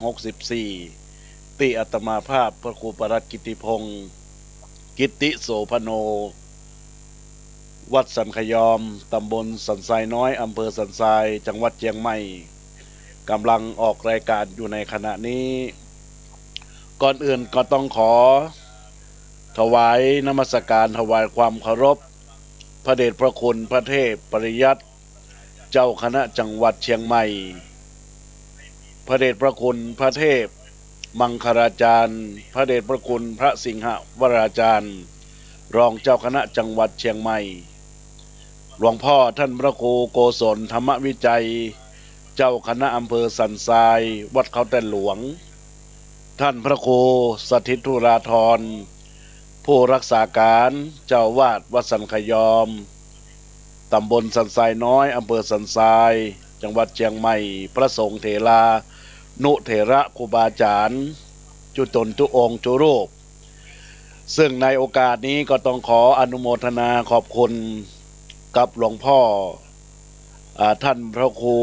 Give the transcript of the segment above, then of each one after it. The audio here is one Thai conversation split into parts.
2564ที่อาตมาภาพพระครูประหลัดกิติพงศ์กิตติโสพโนวัดสันขยอมตำบลสันทรายน้อยอำเภอสันทรายจังหวัดเชียงใหม่กำลังออกรายการอยู่ในขณะนี้ก่อนอื่นก็ต้องขอถวายนมัสการถวายความเคารพพระเดชพระคุณพระเทพปริยัติเจ้าคณะจังหวัดเชียงใหม่พระเดชพระคุณพระเทพมังคลาจารย์พระเดชพระคุณพระสิงหวราจารย์รองเจ้าคณะจังหวัดเชียงใหม่หลวงพ่อท่านพระครูโกศลธรรมวิจัยเจ้าคณะอำเภอสันทรายวัดเขาแต่หลวงท่านพระครูสถิตธุราธรผู้รักษาการเจ้าวาดวัดสันขยอมตำบลสันทรายน้อยอำเภอสันทรายจังหวัดเชียงใหม่พระสงฆ์เถรานุเถระครูบาอาจารย์จุตนจุองค์จุรูปซึ่งในโอกาสนี้ก็ต้องขออนุโมทนาขอบคุณกับหลวงพ่อท่านพระครู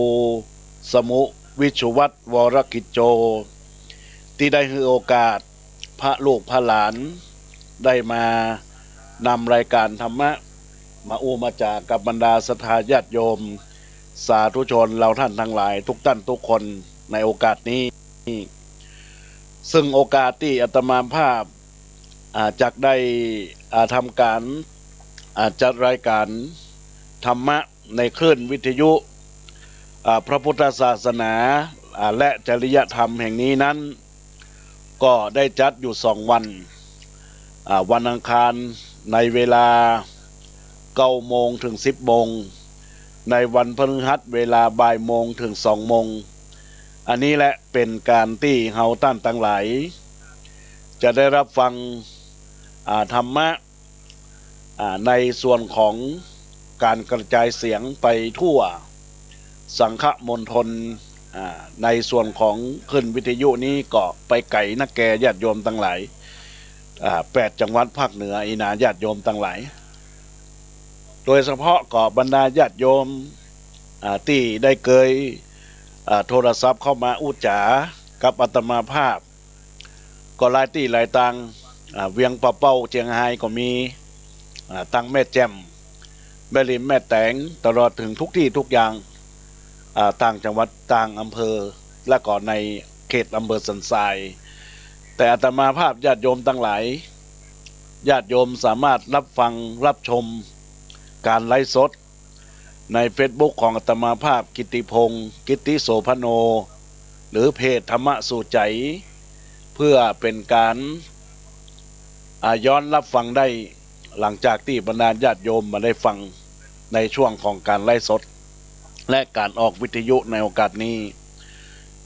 สมุวิชุวัตรวรกิจโจที่ได้ให้โอกาสพระลูกพระหลานได้มานำรายการธรรมะมามาจากกับบรรดาศรัทธาญาติโยมสาธุชนเราท่านทั้งหลายทุกท่านทุกคนในโอกาสนี้ซึ่งโอกาสที่อาตมาภาพจักได้ทำการจัดรายการธรรมะในคลื่นวิทยุพระพุทธศาสนาและจริยธรรมแห่งนี้นั้นก็ได้จัดอยู่2 วันวันอังคารในเวลา9 โมงถึง 10 โมงในวันพฤหัสเวลาบ่ายโมงถึง2 โมงอันนี้แหละเป็นการที่เฮาท่านทั้งหลายจะได้รับฟังธรรมะในส่วนของการกระจายเสียงไปทั่วสังฆมณฑลในส่วนของขึ้นวิทยุนี้ก็ไปไก่นักแก่ญาติโยมทั้งหลาย8 จังหวัดภาคเหนืออีนาญาติโยมทั้งหลายโดยเฉพาะก็บรรดาญาติโยมที่ได้เคยโทรศัพท์เข้ามาอู้จ๋ากับอาตมาภาพก็หลายที่หลายตังเวียงปะเป้าเจียงไฮ้ก็มีตังแม่แจ่มแม่ริมแม่แตงตลอดถึงทุกที่ทุกอย่างต่างจังหวัดต่างอำเภอและก็ในเขตอำเภอสันทรายแต่อาตมาภาพญาติโยมทั้งหลายญาติโยมสามารถรับฟังรับชมการไลฟ์สดใน Facebook ของอาตมาภาพกิติพงศ์กิตติโสพโนหรือเพจธรรมะสู่ใจเพื่อเป็นการย้อนรับฟังได้หลังจากที่บรรดาญาติโยมมาได้ฟังในช่วงของการไลฟ์สดและการออกวิทยุในโอกาสนี้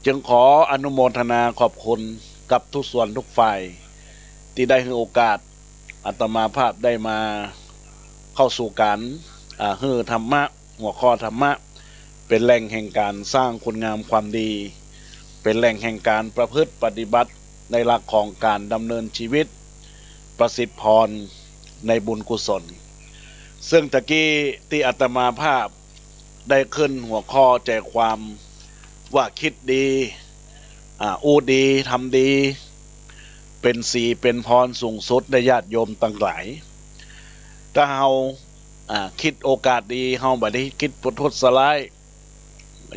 จึงขออนุโมทนาขอบคุณกับทุกส่วนทุกฝ่ายที่ได้ให้โอกาสอาตมาภาพได้มาเข้าสู่การฮือธรรมะหัวข้อธรรมะเป็นแหล่งแห่งการสร้างคุณงามความดีเป็นแหล่งแห่งการประพฤติปฏิบัติในหลักของการดำเนินชีวิตประสิทธิพรในบุญกุศลซึ่งตะกี้ที่อาตมาภาพได้ขึ้นหัวข้อใจความว่าคิดดีอู้ดีทำดีเป็นสีเป็นพรสูงสุดในญาติโยมต่างหลายถ้าเฮาคิดโอกาสดีเฮาบ่ได้คิดพุทธสลาย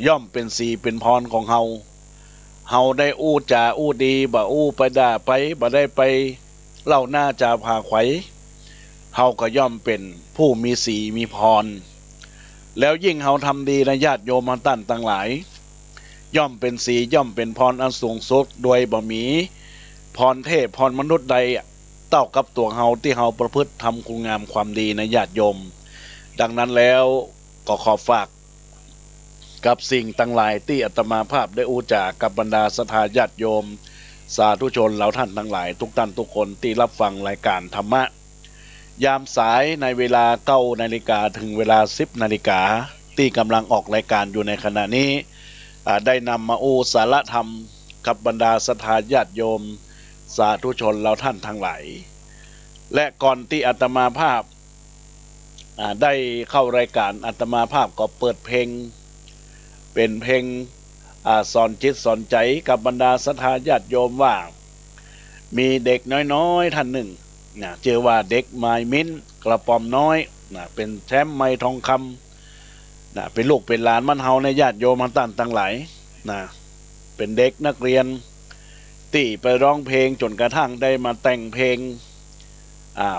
ย่อมเป็นสีเป็นพรของเฮาได้อู้จาอู้ดีบ่อู้ไปด่าไปบ่ได้ไปเล่าหน้าจาพาไขวเฮาก็ย่อมเป็นผู้มีสีมีพรแล้วยิ่งเฮาทำดีในญาติโยมท่านทั้งหลายย่อมเป็นสีย่อมเป็นพรอันสูงสุดโดยบ่มีพรเทพพรมนุษย์ใดเท่ากับตัวเฮาที่เฮาประพฤติทำคุณงามความดีในญาติโยมดังนั้นแล้วก็ขอฝากกับสิ่งทั้งหลายที่อาตมาภาพได้อู้จากับบรรดาศรัทธาญาติโยมสาธุชนเหล่าท่านทั้งหลายทุกท่านทุกคนที่รับฟังรายการธรรมะยามสายในเวลา9 นาฬิกาถึงเวลา10 นาฬิกาที่กำลังออกรายการอยู่ในขณะนี้ได้นำมาอู้สาระธรรมกับบรรดาศรัทธาญาติโยมสาธุชนเราท่านทั้งหลายและก่อนที่อาตมาภาพได้เข้ารายการอาตมาภาพก็เปิดเพลงเป็นเพลง สอนจิตสอนใจกับบรรดาศรัทธาญาติโยมว่ามีเด็กน้อยๆท่านหนึ่งนะเจอว่าเด็กไม้มิ้นกระป๋อมน้อยนะเป็นแชมป์ไม้ทองคำนะเป็นลูกเป็นหลานมันเฮาในญาติโยมมันตั้งหลายนะเป็นเด็กนักเรียนที่ไปร้องเพลงจนกระทั่งได้มาแต่งเพลง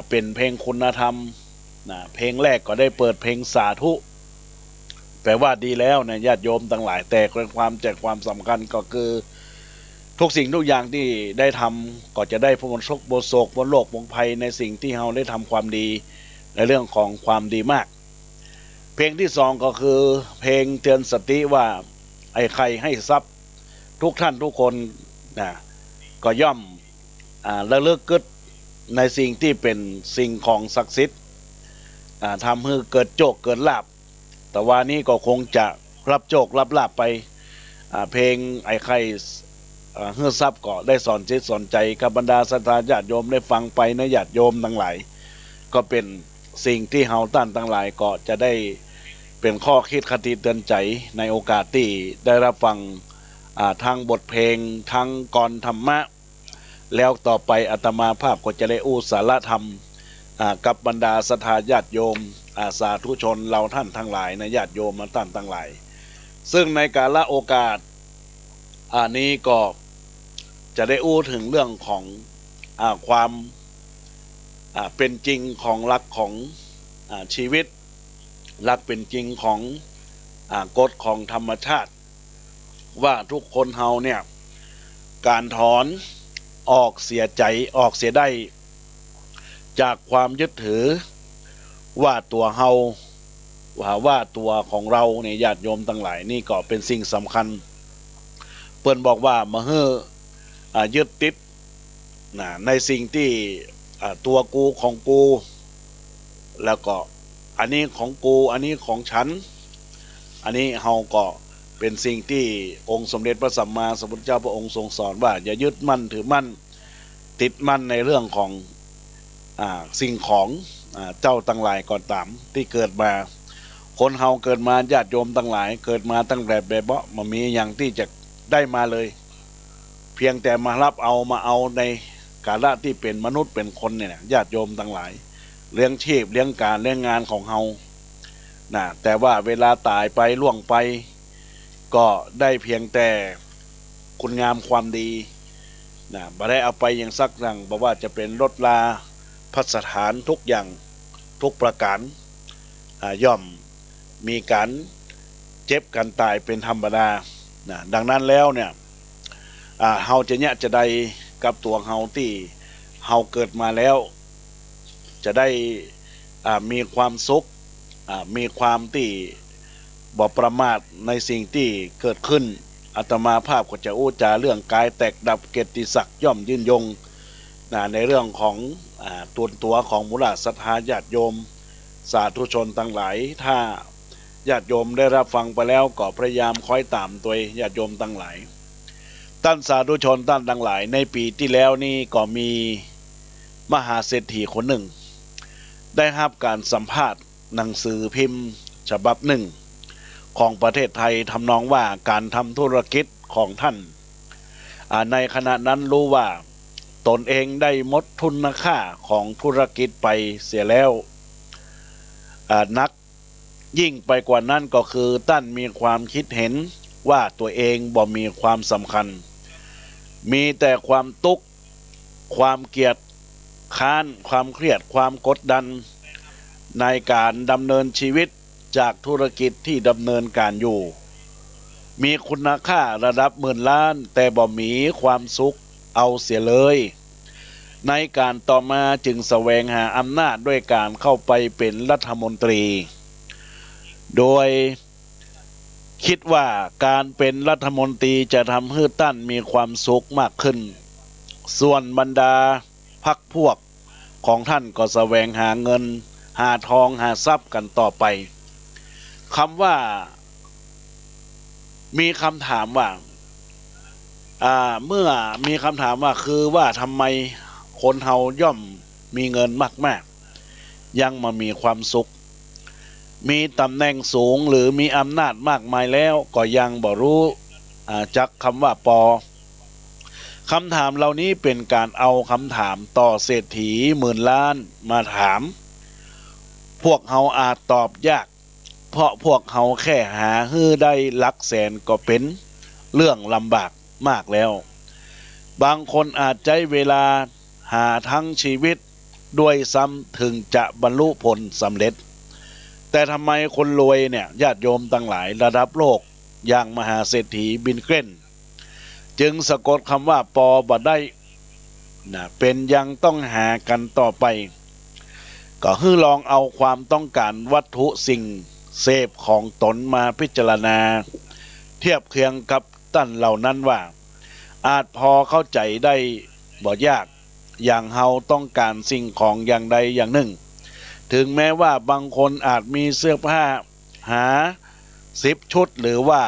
เป็นเพลงคุณธรรมนะเพลงแรกก็ได้เปิดเพลงสาธุแปลว่าดีแล้วนะญาติโยมทั้งหลายแต่ความแจกความสำคัญก็คือทุกสิ่งทุกอย่างที่ได้ทำก็จะได้พ้นทุกข์พ้นโศกพ้นโรคพ้นภัยในสิ่งที่เราได้ทำความดีในเรื่องของความดีมากเพลงที่สองก็คือเพลงเตือนสติว่าไอ้ใครให้ทรัพย์ทุกท่านทุกคนนะก็ย่อมระลึกกึศในสิ่งที่เป็นสิ่งของศักดิ์สิทธิ์ทำให้เกิดโชคเกิดลาภแต่ว่านี้ก็คงจะรับโชครับลาภไปเพลงไอ้ใครเฮือทรัพย์ก็ได้สอนจิตสอนใจกับบรรดาศรัทธาญาติโยมได้ฟังไปนะญาติโยมทั้งหลายก็เป็นสิ่งที่เฮาต้านทั้งหลายก็จะได้เป็นข้อคิดคติเตือนใจในโอกาสที่ได้รับฟังทางบทเพลงทางกรธรรมะแล้วต่อไปอาตมาภาพก็จะได้อู้สาระธรรมกับบรรดาศรัทธาญาติโยมสาธุชนเราท่านทั้งหลายนะญาติโยมมาต้านทั้งหลายซึ่งในกาลโอกาสนี้ก็จะได้อู้ถึงเรื่องของความเป็นจริงของหลักของชีวิตหลักเป็นจริงของกฎของธรรมชาติว่าทุกคนเฮาเนี่ยการถอนออกเสียใจออกเสียได้จากความยึดถือว่าตัวเฮาว่าตัวของเราเนี่ยญาติโยมทั้งหลายนี่ก็เป็นสิ่งสำคัญเปิ้นบอกว่ามาเฮยึดติดในสิ่งที่ตัวกูของกูแล้วก็อันนี้ของกูอันนี้ของฉันอันนี้เฮาก็เป็นสิ่งที่องค์สมเด็จพระสัมมาสัมพุทธเจ้าพระองค์ทรงสอนว่าอย่ายึดมั่นถือมั่นติดมั่นในเรื่องของสิ่งของเจ้าทั้งหลายก่อนตามที่เกิดมาคนเฮาเกิดมาญาติโยมทั้งหลายเกิดมาตั้งแต่แบบเบาะมันมีอย่างที่จะได้มาเลยเพียงแต่มารับเอามาเอาในกาลที่เป็นมนุษย์เป็นคนเนี่ยญาติโยมทั้งหลายเลี้ยงชีพเลี้ยงการเลี้ยงงานของเฮาแต่ว่าเวลาตายไปล่วงไปก็ได้เพียงแต่คุณงามความดีบ่ได้เอาไปอย่างสักอย่างบอกว่าจะเป็นรถลาภัสถานทุกอย่างทุกประการย่อมมีการเจ็บกันตายเป็นธรรมดาดังนั้นแล้วเนี่ยเฮาจะเนี่ยจะได้กับตัวเฮาที่เฮาเกิดมาแล้วจะได้มีความสุขมีความที่บ่ประมาทในสิ่งที่เกิดขึ้นอาตมาภาพก็จะอู้จาเรื่องกายแตกดับเกียรติศักดิ์ย่อมยืนยงในเรื่องของตัวของมุลาศรัทธาญาติโยมสาธุชนทั้งหลายถ้าญาติโยมได้รับฟังไปแล้วก็พยายามคอยตามตัวญาติโยมทั้งหลายท่านสาธุชนท่านทั้งหลายในปีที่แล้วนี่ก็มีมหาเศรษฐีคนหนึ่งได้รับการสัมภาษณ์หนังสือพิมพ์ฉบับหนึ่งของประเทศไทยทำนองว่าการทำธุรกิจของท่านในขณะนั้นรู้ว่าตนเองได้หมดทุนค่าของธุรกิจไปเสียแล้วนักยิ่งไปกว่านั้นก็คือท่านมีความคิดเห็นว่าตัวเองบ่มีความสำคัญมีแต่ความทุกข์ความเกียจค้านความเครียดความกดดันในการดำเนินชีวิตจากธุรกิจที่ดำเนินการอยู่มีคุณค่าระดับหมื่นล้านแต่บ่มีความสุขเอาเสียเลยในการต่อมาจึงแสวงหาอำนาจด้วยการเข้าไปเป็นรัฐมนตรีโดยคิดว่าการเป็นรัฐมนตรีจะทำให้ท่านมีความสุขมากขึ้นส่วนบรรดาพรรคพวกของท่านก็แสวงหาเงินหาทองหาทรัพย์กันต่อไปคำว่ามีคำถามว่าเมื่อมีคำถามว่าคือว่าทำไมคนเฮาย่อมมีเงินมากๆยังมามีความสุขมีตำแหน่งสูงหรือมีอำนาจมากมายแล้วก็ยังบ่รู้ จากคำว่าปอคำถามเหล่านี้เป็นการเอาคำถามต่อเศรษฐีหมื่นล้านมาถามพวกเฮาอาจตอบยากเพราะพวกเฮาแค่หาฮื้อได้หลักแสนก็เป็นเรื่องลำบากมากแล้วบางคนอาจใช้เวลาหาทั้งชีวิตด้วยซ้ำถึงจะบรรลุผลสำเร็จแต่ทำไมคนรวยเนี่ยญาติโยมตั้งหลายระดับโลกอย่างมหาเศรษฐีบิลเกตจึงสะกดคำว่าปอบ่ได้นะเป็นยังต้องหากันต่อไปก็ให้ลองเอาความต้องการวัตถุสิ่งเสพของตนมาพิจารณาเทียบเคียงกับตั้นเหล่านั้นว่าอาจพอเข้าใจได้บ่ยากอย่างเฮาต้องการสิ่งของอย่างใดอย่างหนึ่งถึงแม้ว่าบางคนอาจมีเสื้อผ้าหา10 ชุดหรือว่า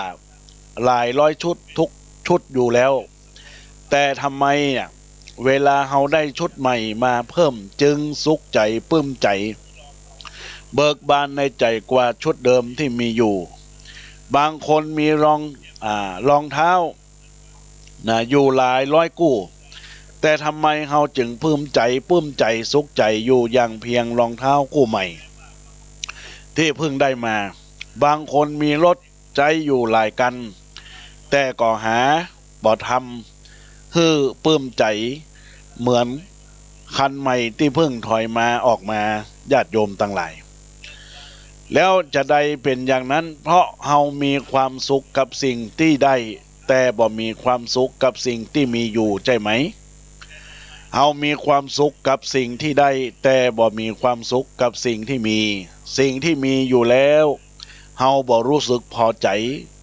หลายร้อยชุดทุกชุดอยู่แล้วแต่ทำไมเนี่ยเวลาเฮาได้ชุดใหม่มาเพิ่มจึงสุขใจปลื้มใจเบิกบานในใจกว่าชุดเดิมที่มีอยู่บางคนมีรองเท้าอยู่หลายร้อยคู่แต่ทำไมเฮาจึงปลื้มใจสุขใจอยู่อย่างเพียงรองเท้าคู่ใหม่ที่เพิ่งได้มาบางคนมีรถใจอยู่หลายกันแต่ก็หาบ่ทำฮือปลื้มใจเหมือนคันใหม่ที่เพิ่งถอยมาออกมาญาติโยมทั้งหลายแล้วจะได้เป็นอย่างนั้นเพราะเฮามีความสุขกับสิ่งที่ได้แต่บ่มีความสุขกับสิ่งที่มีอยู่ใช่ไหมเฮามีความสุขกับสิ่งที่ได้แต่บ่มีความสุขกับสิ่งที่มีอยู่แล้วเฮาบ่รู้สึกพอใจ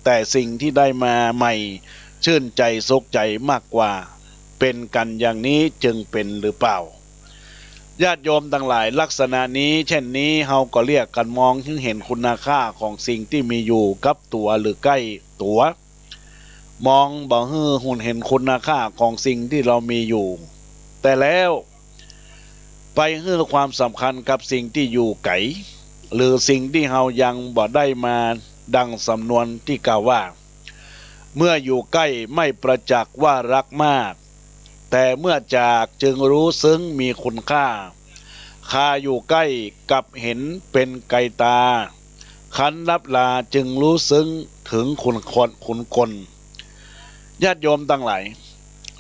แต่สิ่งที่ได้มาใหม่ชื่นใจสุขใจมากกว่าเป็นกันอย่างนี้จึงเป็นหรือเปล่าญาติโยมทั้งหลายลักษณะนี้เช่นนี้เฮาก็เรียกกันมองถึงเห็นคุณค่าของสิ่งที่มีอยู่กับตัวหรือใกล้ตัวมองบ่ฮื้อหุ่นเห็นคุณค่าของสิ่งที่เรามีอยู่แต่แล้วไปให้ความสำคัญกับสิ่งที่อยู่ไกลหรือสิ่งที่เฮายังบ่ได้มาดังสำนวนที่กล่าวว่าเมื่ออยู่ใกล้ไม่ประจักษ์ว่ารักมากแต่เมื่อจากจึงรู้ซึ้งมีคุณค่าอยู่ใกล้กับเห็นเป็นไกลตาคันรับลาจึงรู้ซึ้งถึงคุณคนญาติโยมทั้งหลาย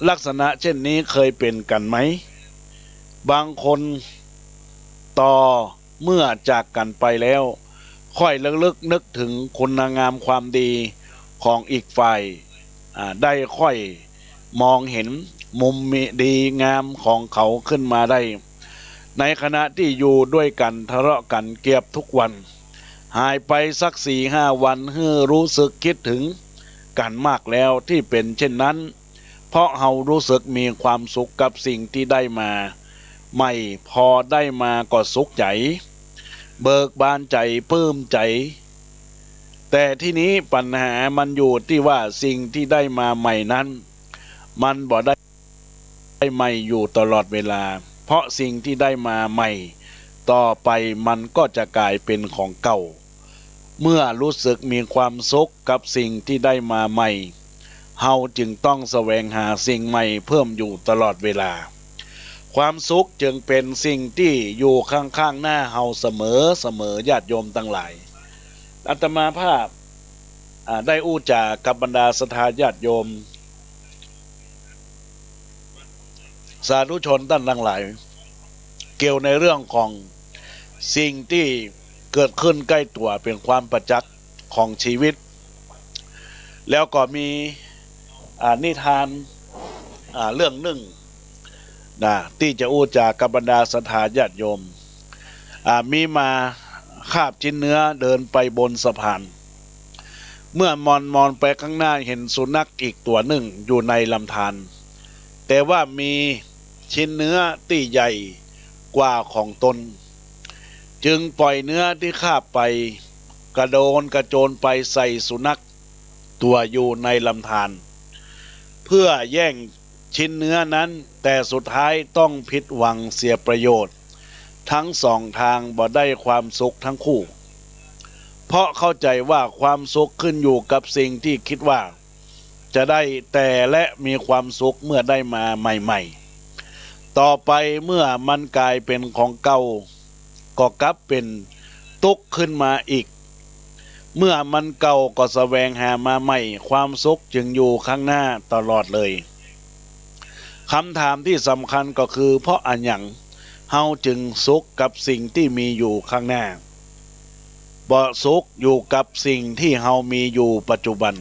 ลักษณะเช่นนี้เคยเป็นกันไหมบางคนต่อเมื่อจากกันไปแล้วค่อยลึกนึกถึงคุณงามความดีของอีกฝ่ายได้ค่อยมองเห็นมุมดีงามของเขาขึ้นมาได้ในขณะที่อยู่ด้วยกันทะเลาะกันเกือบทุกวันหายไปสัก4-5 วันรู้สึกคิดถึงกันมากแล้วที่เป็นเช่นนั้นเพราะเฮารู้สึกมีความสุขกับสิ่งที่ได้มาไม่พอได้มาก็สุขใจเบิกบานใจปลื้มใจแต่ที่นี้ปัญหามันอยู่ที่ว่าสิ่งที่ได้มาใหม่นั้นมันบ่ได้ใหม่อยู่ตลอดเวลาเพราะสิ่งที่ได้มาใหม่ต่อไปมันก็จะกลายเป็นของเก่าเมื่อรู้สึกมีความสุขกับสิ่งที่ได้มาใหม่เฮาจึงต้องแสวงหาสิ่งใหม่เพิ่มอยู่ตลอดเวลาความสุขจึงเป็นสิ่งที่อยู่ข้างๆหน้าเฮาเสมอญาติโยมทั้งหลายอาตมาภาพได้อู้จากับบรรดาศรัทธาญาติโยมสาธุชนท่านทั้งหลายเกี่ยวในเรื่องของสิ่งที่เกิดขึ้นใกล้ตัวเป็นความประจักษ์ของชีวิตแล้วก็มีนิทานเรื่องหนึ่งที่จะอู้จากับบรรดาศรัทธาญาติโยมมีมาคาบชิ้นเนื้อเดินไปบนสะพานเมื่อมอนไปข้างหน้าเห็นสุนัขอีกตัวหนึ่งอยู่ในลำธารแต่ว่ามีชิ้นเนื้อที่ใหญ่กว่าของตนจึงปล่อยเนื้อที่คาบไปกระโจนไปใส่สุนัขตัวอยู่ในลำธารเพื่อแย่งชิ้นเนื้อนั้นแต่สุดท้ายต้องผิดหวังเสียประโยชน์ทั้งสองทางบ่ได้ความสุขทั้งคู่เพราะเข้าใจว่าความสุขขึ้นอยู่กับสิ่งที่คิดว่า จะได้แต่และมีความสุขเมื่อได้มาใหม่ๆต่อไปเมื่อมันกลายเป็นของเก่าก็กลับเป็นทุกข์ขึ้นมาอีกเมื่อมันเก่าก็แสวงหามาใหม่ความสุขจึงอยู่ข้างหน้าตลอดเลยคำถามที่สำคัญก็คือเพราะอันหยังเฮาจึงสุขกับสิ่งที่มีอยู่ข้างหน้าบ่สุขอยู่กับสิ่งที่เฮามีอยู่ปัจจุบัน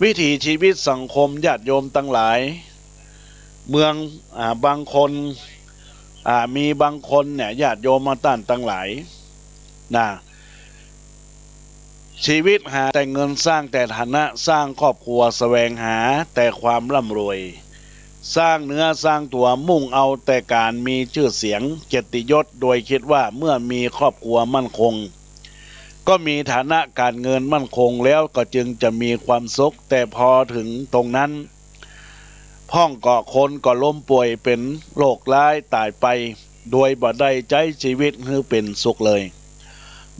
วิถีชีวิตสังคมญาติโยมตั้งหลายเมืองบางคนมีบางคนเนี่ยญาติโยมมาต้านตั้งหลายนะชีวิตหาแต่เงินสร้างแต่ฐานะสร้างครอบครัวแสวงหาแต่ความร่ำรวยสร้างเนื้อสร้างตัวมุ่งเอาแต่การมีชื่อเสียงเกียรติยศโดยคิดว่าเมื่อมีครอบครัวมั่นคงก็มีฐานะการเงินมั่นคงแล้วก็จึงจะมีความสุขแต่พอถึงตรงนั้นพ่องก็คนก็ล้มป่วยเป็นโรคร้ายตายไปโดยบ่ได้ใจชีวิตให้เป็นสุขเลย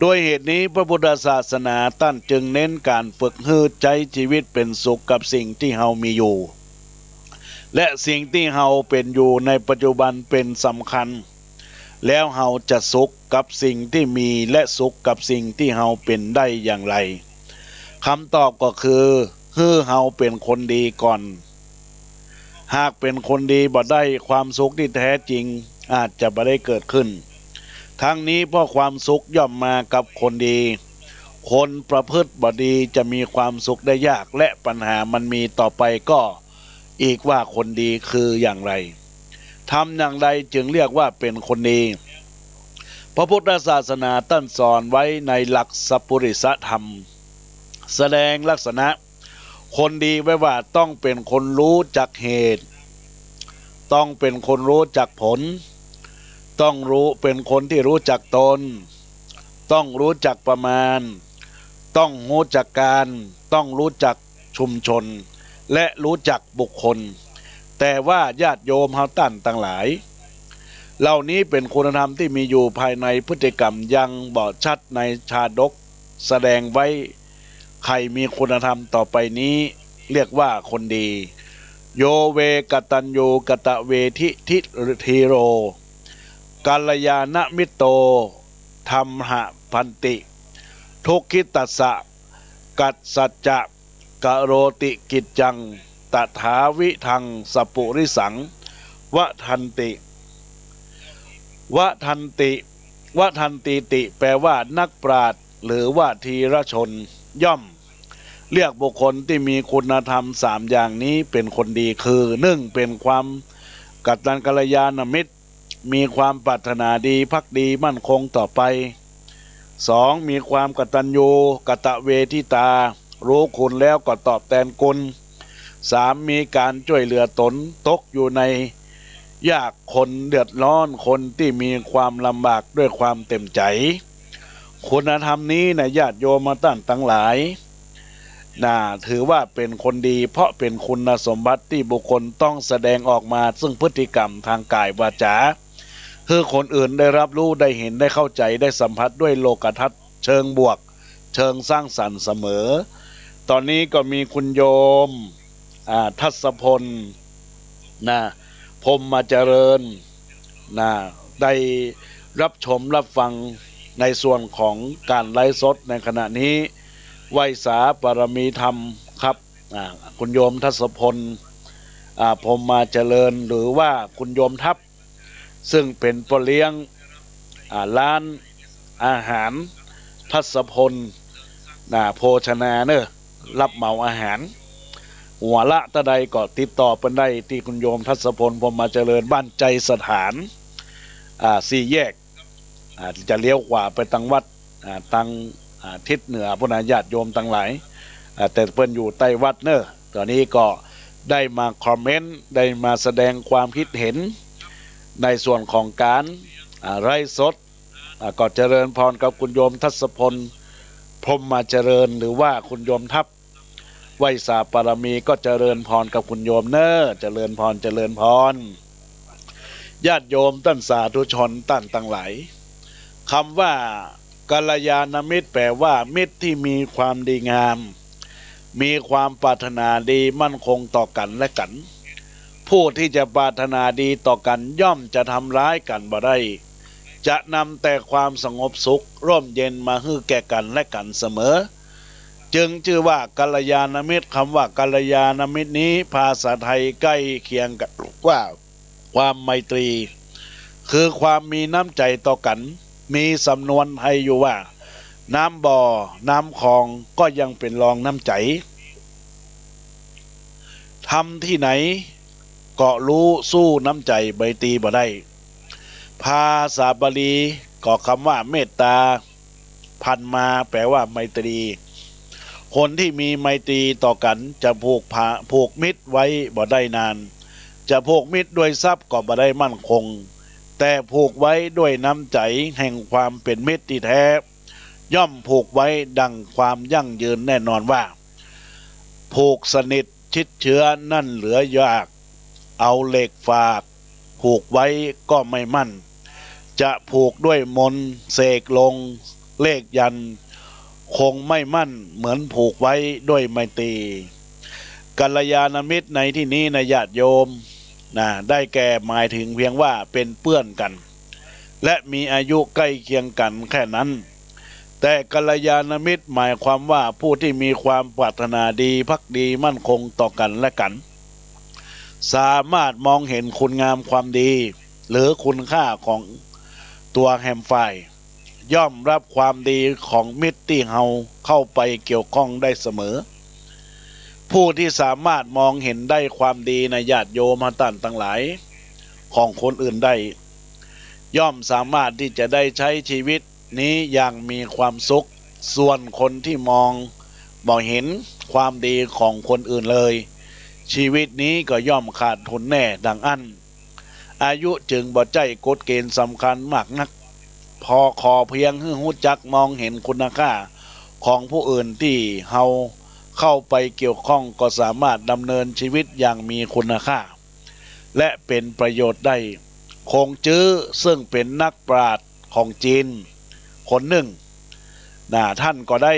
โดยเหตุนี้พระพุทธศาสนาท่านจึงเน้นการฝึกให้ใจชีวิตเป็นสุขกับสิ่งที่เฮามีอยู่และสิ่งที่เฮาเป็นอยู่ในปัจจุบันเป็นสำคัญแล้วเฮาจะสุขกับสิ่งที่มีและสุขกับสิ่งที่เฮาเป็นได้อย่างไรคำตอบก็คือเฮาเป็นคนดีก่อนหากเป็นคนดีบ่ได้ความสุขที่แท้จริงอาจจะบ่ได้เกิดขึ้นทั้งนี้เพราะความสุขย่อมมากับคนดีคนประพฤติบ่ดีจะมีความสุขได้ยากและปัญหามันมีต่อไปก็อีกว่าคนดีคืออย่างไรทำอย่างไรจึงเรียกว่าเป็นคนดีพระพุทธศาสนาท่านสอนไว้ในหลักสัพพุริสธรรมแสดงลักษณะคนดีไว้ว่าต้องเป็นคนรู้จักเหตุต้องเป็นคนรู้จักผลต้องรู้เป็นคนที่รู้จักตนต้องรู้จักประมาณต้องรู้จักการต้องรู้จักชุมชนและรู้จักบุคคลแต่ว่าญาติโยมเฮาตั้นต่างหลายเหล่านี้เป็นคุณธรรมที่มีอยู่ภายในพฤติกรรมยังบ่ชัดในชาดกแสดงไว้ใครมีคุณธรรมต่อไปนี้เรียกว่าคนดีโยเวกตัญญูกตเวทิทิทีโรกัลยาณมิตโตธัมหะพันติทุกขิตัสสะกัสสัจจะกะโรติกิจจังตถาวิทังสปุริสังวะทันติวะทันติติแปลว่านักปราชญ์หรือว่าธีรชนย่อมเรียกบุคคลที่มีคุณธรรมสามอย่างนี้เป็นคนดีคือ1เป็นความกัลยาณมิตรมีความปรารถนาดีภักดีมั่นคงต่อไป2มีความกตัญญูกตเวทิตารู้คุณแล้วก็ตอบแทนคุณ3มีการช่วยเหลือตนตกอยู่ในยากคนเดือดร้อนคนที่มีความลำบากด้วยความเต็มใจคุณธรรมนี้นะญาติโยมมาตั้งทั้งหลายถือว่าเป็นคนดีเพราะเป็นคุณสมบัติที่บุคคลต้องแสดงออกมาซึ่งพฤติกรรมทางกายวาจาคือคนอื่นได้รับรู้ได้เห็นได้เข้าใจได้สัมผัสด้วยโลกทัศน์เชิงบวกเชิงสร้างสรรค์เสมอตอนนี้ก็มีคุณโยมทัศพลพรหมเจริญได้รับชมรับฟังในส่วนของการไลฟ์สดในขณะนี้ไหว้สาบารมีธรรมครับคุณโยมทัศพลพรหมเจริญหรือว่าคุณโยมทัพซึ่งเป็นพ่อเลี้ยงร้านอาหารทัศพลโภชนาเนอะรับเหมาอาหารหัวละตะใดก็ติดต่อเป็นได้ที่คุณโยมทัศพลพรหมเจริญบ้านใจสถาน4 แยกจะเลี้ยวขวาไปทางวัดทางทิศเหนือพุทธญาติโยมทั้งหลายแต่เพิ่นอยู่ใต้วัดเนอะตอนนี้ก็ได้มาคอมเมนต์ได้มาแสดงความคิดเห็นในส่วนของการไร่สดก็เจริญพรกับคุณโยมทัศพลพรหมเจริญหรือว่าคุณโยมทัพไหว้สาบารมีก็เจริญพรกับคุณโยมเนอะเจริญพรญาติโยมท่านสาธุชนท่านทั้งหลายคำว่ากัลยาณมิตรแปลว่ามิตรที่มีความดีงาม มีความปรารถนาดีมั่นคงต่อกันและกันผู้ที่จะปรารถนาดีต่อกันย่อมจะทำร้ายกันบ่ได้จะนำแต่ความสงบสุขร่มเย็นมาให้แก่กันและกันเสมอจึงชื่อว่ากัลยาณมิตรคำว่ากัลยาณมิตรนี้ภาษาไทยใกล้เคียงกันว่าความไมตรีคือความมีน้ำใจต่อกันมีสำนวนไทยอยู่ว่าน้ำบ่อน้ำคลองก็ยังเป็นรองน้ำใจทำที่ไหนก็รู้สู้น้ำใจใบตีบ่ได้ภาษาบาลีก็คำว่าเมตตาพันมาแปลว่าไมตรีคนที่มีไมตรีต่อกันจะผูกมิตรไว้บ่ได้นานจะผูกมิตรด้วยทรัพย์ก็บ่ได้มั่นคงแต่ผูกไว้ด้วยน้ำใจแห่งความเป็นมิตรที่แท้ย่อมผูกไว้ดังความยั่งยืนแน่นอนว่าผูกสนิทชิดเชื้อนั่นเหลือยากเอาเหล็กฝากผูกไว้ก็ไม่มั่นจะผูกด้วยมนต์เสกลงเลขยันคงไม่มั่นเหมือนผูกไว้ด้วยไมตรีกัลยาณมิตรในที่นี้นะญาติโยมได้แก่หมายถึงเพียงว่าเป็นเพื่อนกันและมีอายุใกล้เคียงกันแค่นั้นแต่กัลยาณมิตรหมายความว่าผู้ที่มีความปรารถนาดีภักดีมั่นคงต่อกันและกันสามารถมองเห็นคุณงามความดีหรือคุณค่าของตัวแฮมฝ่ายย่อมรับความดีของมิตรที่เฮาเข้าไปเกี่ยวข้องได้เสมอผู้ที่สามารถมองเห็นได้ความดีในญาติโยมท่านทั้งหลายของคนอื่นได้ย่อมสามารถที่จะได้ใช้ชีวิตนี้อย่างมีความสุขส่วนคนที่มองเห็นความดีของคนอื่นเลยชีวิตนี้ก็ย่อมขาดทุนแน่ดังอันอายุจึงบ่ใจกฎเกณฑ์สำคัญมากนักพอขอเพียงให้รู้จักมองเห็นคุณค่าของผู้อื่นที่เฮาเข้าไปเกี่ยวข้องก็สามารถดำเนินชีวิตอย่างมีคุณค่าและเป็นประโยชน์ได้คงจื้อซึ่งเป็นนักปราชญ์ของจีนคนหนึ่งท่านก็ได้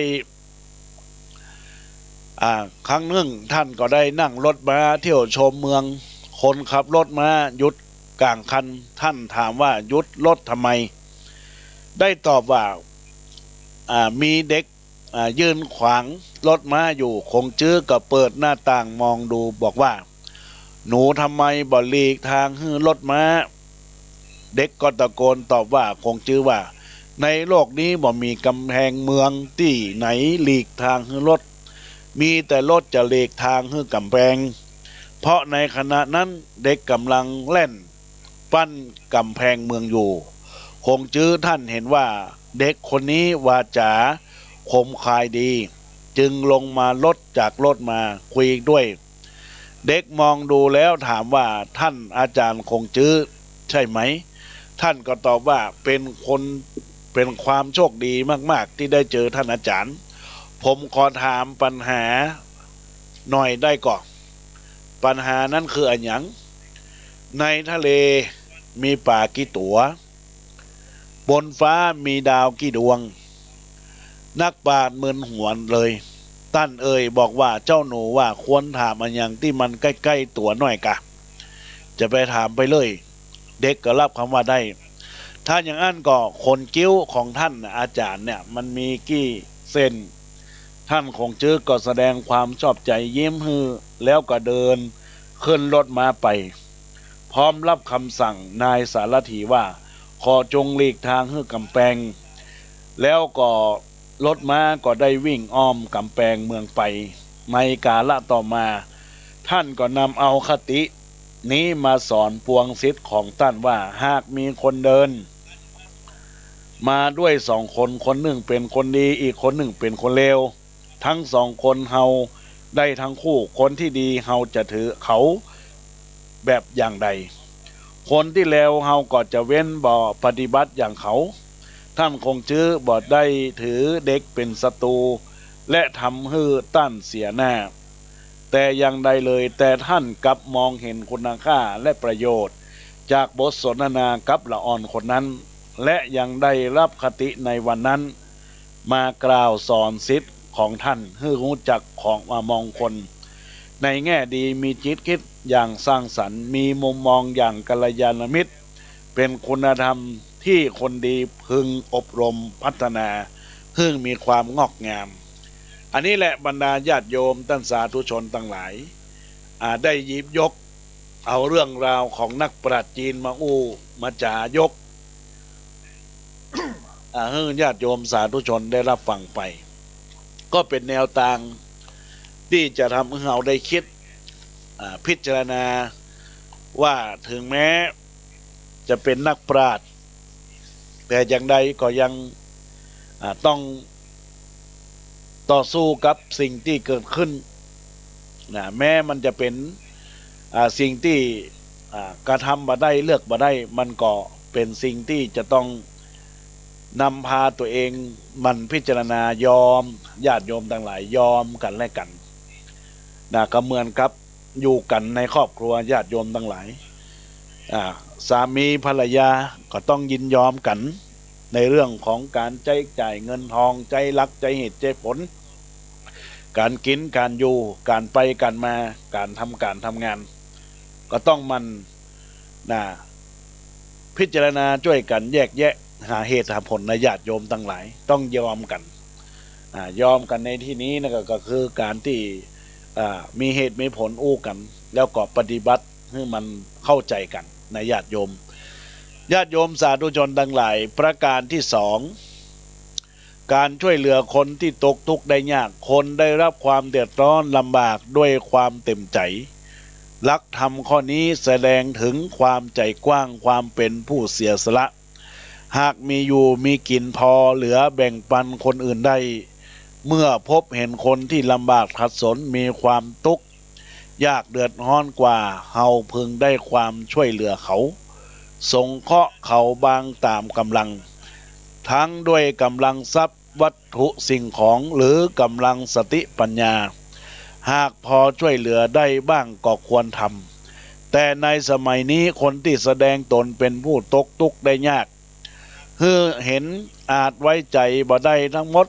ครั้งหนึ่งท่านก็ได้นั่งรถมาเที่ยวชมเมืองคนขับรถมาหยุดกลางคันท่านถามว่าหยุดรถทำไมได้ตอบว่ามีเด็กยืนขวางรถม้าอยู่คงจื้อก็เปิดหน้าต่างมองดูบอกว่าหนูทำไมบ่หลีกทางให้รถม้าเด็กก็ตะโกนตอบว่าคงจื้อว่าในโลกนี้บ่มีกำแพงเมืองที่ไหนหลีกทางให้รถมีแต่รถจะหลีกทางให้กำแพงเพราะในขณะนั้นเด็กกำลังเล่นปั้นกำแพงเมืองอยู่คงจื้อท่านเห็นว่าเด็กคนนี้วาจาคมคายดีจึงลงมาลดจากรถมาคุยด้วยเด็กมองดูแล้วถามว่าท่านอาจารย์คงจื้อใช่ไหมท่านก็ตอบว่าเป็นความโชคดีมากๆที่ได้เจอท่านอาจารย์ผมขอถามปัญหาหน่อยได้ก่อนปัญหานั้นคืออันหยังในทะเลมีป่ากี่ตัวบนฟ้ามีดาวกี่ดวงนักปราชญ์มึนหัวเลยตั้นบอกว่าเจ้าหนูว่าควรถามอันอย่างที่มันใกล้ๆตัวหน่อยกะจะไปถามไปเลยเด็กก็รับคำว่าได้ถ้าอย่างนั้นก็คนกิ้วของท่านอาจารย์เนี่ยมันมีกี่เส้นท่านคงจื้อก็แสดงความชอบใจยิ้มฮือแล้วก็เดินขึ้นรถมาไปพร้อมรับคำสั่งนายสารถีว่าขอจงหลีกทางให้กำแพงแล้วก็รถม้าก็ได้วิ่งอ้อมกำแพงเมืองไปในกาละต่อมาท่านก็นำเอาคตินี้มาสอนปวงศิษย์ของท่านว่าหากมีคนเดินมาด้วยสองคนคนหนึ่งเป็นคนดีอีกคนหนึ่งเป็นคนเลวทั้งสองคนเฮาได้ทั้งคู่คนที่ดีเฮาจะถือเขาแบบอย่างใดคนที่เลวเฮาก็จะเว้นบ่ปฏิบัติอย่างเขาท่านคงจื้อบ่ได้ถือเด็กเป็นศัตรูและทำให้ต้านเสียหน้าแต่อย่างใดเลยแต่ท่านกลับมองเห็นคุณค่าและประโยชน์จากบทสนทนากับละอ่อนคนนั้นและยังได้รับคติในวันนั้นมากล่าวสอนศิษย์ ของท่านให้รู้จักของมองคนในแง่ดีมีจิตคิดอย่างสร้างสรรค์มีมุมมองอย่างกัลยาณมิตรเป็นคุณธรรมที่คนดีพึงอบรมพัฒนาเพื่อมีความงอกงามอันนี้แหละบรรดาญาติโยมท่านสาธุชนทั้งหลายได้หยิบยกเอาเรื่องราวของนักปราชญ์จีนมาอู้มาจ่ายกให้ญาติโยมสาธุชนได้รับฟังไปก็เป็นแนวทางที่จะทำให้เราได้คิดพิจารณาว่าถึงแม้จะเป็นนักปราชญ์แต่อย่างใดก็ยังต้องต่อสู้กับสิ่งที่เกิดขึ้นแม้มันจะเป็นสิ่งที่กระทำมาได้เลือกมาได้มันก็เป็นสิ่งที่จะต้องนำพาตัวเองมันพิจารณายอมญาติโยมทั้งหลายยอมกันและกันก็เหมือนกับอยู่กันในครอบครัวญาติโยมทั้งหลายสามีภรรยาก็ต้องยินยอมกันในเรื่องของการใช้จ่ายเงินทองใจรักใจเหตุใจผลการกินการอยู่การไปการมาการทำงานก็ต้องมันพิจารณาช่วยกันแยกแยะหาเหตุหาผลในญาติโยมทั้งหลายต้องยอมกันยอมกันในที่นี้นะก็คือการที่มีเหตุมีผลอู้กันแล้วก็ปฏิบัติให้มันเข้าใจกันในญาติโยมสาธุชนทั้งหลายประการที่สองการช่วยเหลือคนที่ตกทุกข์ได้ยากคนได้รับความเดือดร้อนลำบากด้วยความเต็มใจหลักธรรมข้อนี้แสดงถึงความใจกว้างความเป็นผู้เสียสละหากมีอยู่มีกินพอเหลือแบ่งปันคนอื่นได้เมื่อพบเห็นคนที่ลำบากขัดสนมีความทุกข์ยากเดือดร้อนกว่าเฮาพึงได้ความช่วยเหลือเขาสงเคราะห์เขาบางตามกำลังทั้งด้วยกำลังทรัพย์วัตถุสิ่งของหรือกำลังสติปัญญาหากพอช่วยเหลือได้บ้างก็ควรทำแต่ในสมัยนี้คนที่แสดงตนเป็นผู้ตกทุกข์ได้ยากเห็นอาจไว้ใจบ่ได้ทั้งหมด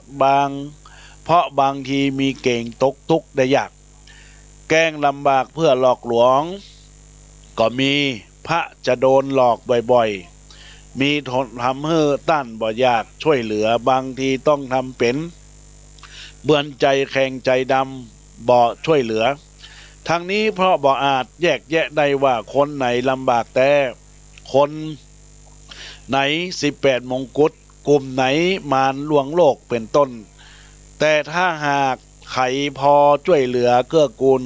เพราะบางทีมีเก่งตกทุกข์ได้ยากแกล้งลำบากเพื่อหลอกลวงก็มีพระจะโดนหลอกบ่อยๆมีทนทำให้ต้านบ่ยากช่วยเหลือบางทีต้องทำเป็นเบือนใจแข็งใจดำบ่ช่วยเหลือทั้งนี้เพราะบ่อาจแยกแยะได้ว่าคนไหนลำบากแต่คนไหน18 มงกุฎกลุ่มไหนมารลวงโลกเป็นต้นแต่ถ้าหากใครพอช่วยเหลือเกื้อกูล